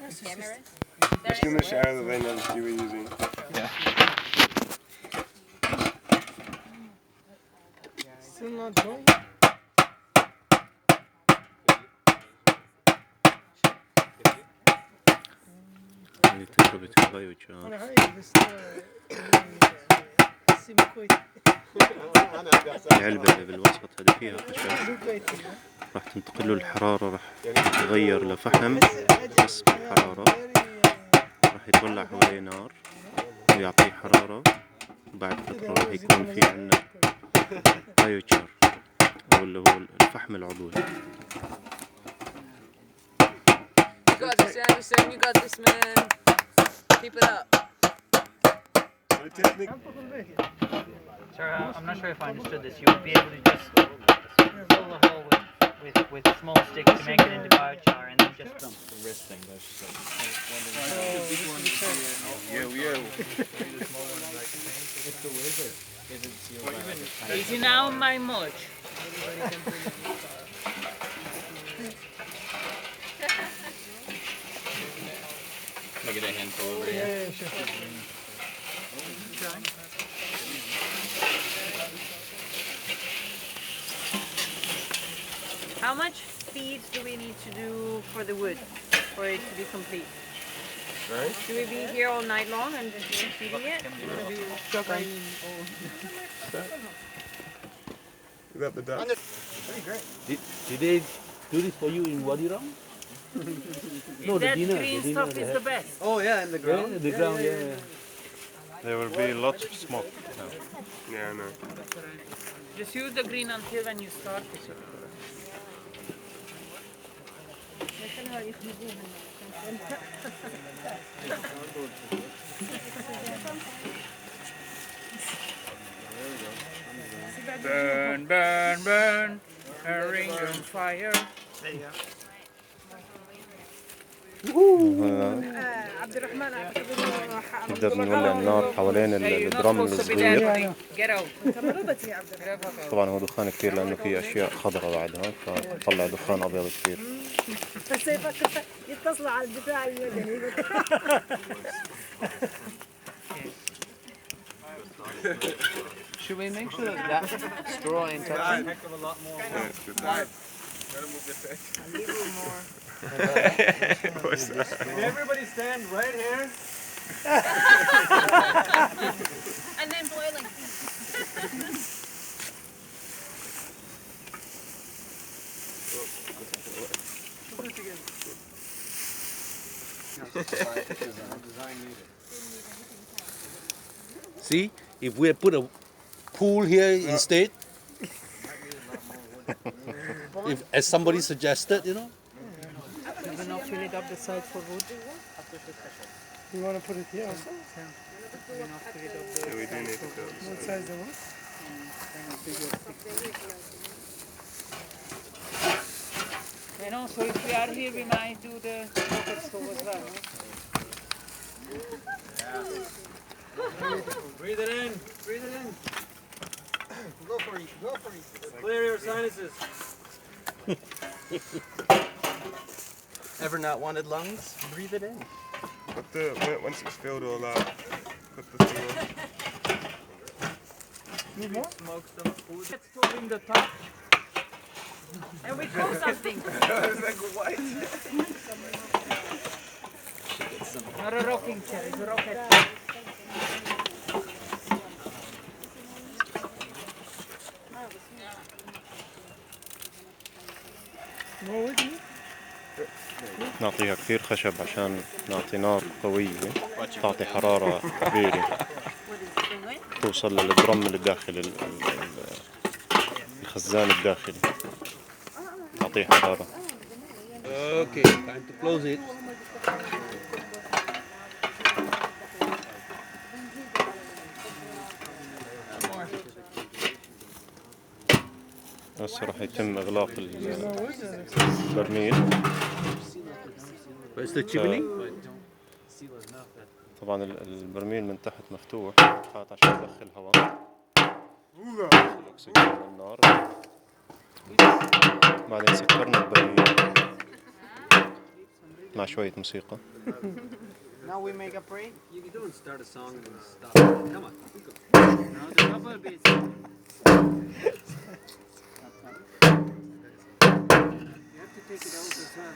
Misschien de shower that you were using. Yeah. Still not going? هذه تجربة البايوشار. أنا هاي بس سيمي كويتي. العلبة اللي بالوسط هذه فيها خشب، راح تنتقل له الحرارة، راح يتغير لفحم بس بالحرارة، راح يتولع حواليه نار ويعطيه حرارة، وبعد فترة راح يكون في عنا بايوشار أو اللي هو الفحم العضوي. You got this, Anderson. You got this, man. Keep it up. Sir, I'm not sure if I understood this. You would be able to just fill the hole with small sticks to make it into biochar and then just dump. The wrist thing, that's just It's the wizard. Is it sealed? Easy now, my mulch. Can I get a handful over here? Yeah, sure. How much feed do we need to do for the wood for it to be complete? Right? Should we be here all night long and just keep feeding it? Is that the duck? Did they do this for you in Wadi Ram? No, That the dinner. green The dinner stuff they is have. the best. Oh yeah, in the ground. Yeah, the ground, yeah. There will be lots of smoke now. Yeah, I know. Just use the green until when you start it. Burn, burn, burn. A ring on fire. عبد الرحمن نبدأ بنولع النار حوالين الدرام الصغير. Get out. طبعا هو دخان كتير لأنه في أشياء خضراء بعدها، فطلع دخان أبيض كتير. بس يتصلوا على الدفاع المدني. Should we make sure that straw ain't touching? Everybody stand right here. And then boiling. See, if we had put a pool here instead, if as somebody suggested, you know. You will not fill it up the side for wood. You want to put it here also? You will not fill it up the Yeah, we do need to go. What size the wood? You know, so if we are here, we might do the rocket stove as well. Breathe it in. Breathe it in. Go for it. Go for it. Clear your sinuses. Ever not wanted lungs? Breathe it in. Once it's filled all out, put the thing on. Need more? Smoke some food. Let's stove in the top. And we cook something. It's like white. Not a rocking chair, it's a rocket chair. More wood? نعطيها كثير خشب عشان نعطي نار قوية تعطي حرارة كبيرة توصل للدرم اللي داخل الخزان الداخلي، تعطيه حرارة. Okay, time to close it. هسه راح يتم إغلاق البرميل. Where's the chimney? طبعا البرميل من تحت مفتوح فات عشان يدخل هواء يدخل الأكسجين من النار. بعدين سكرنا البرميل مع شوية موسيقى. Now we make a pray. You don't start a song and then stop. Come on. Now the double bass. You have to take it out as well.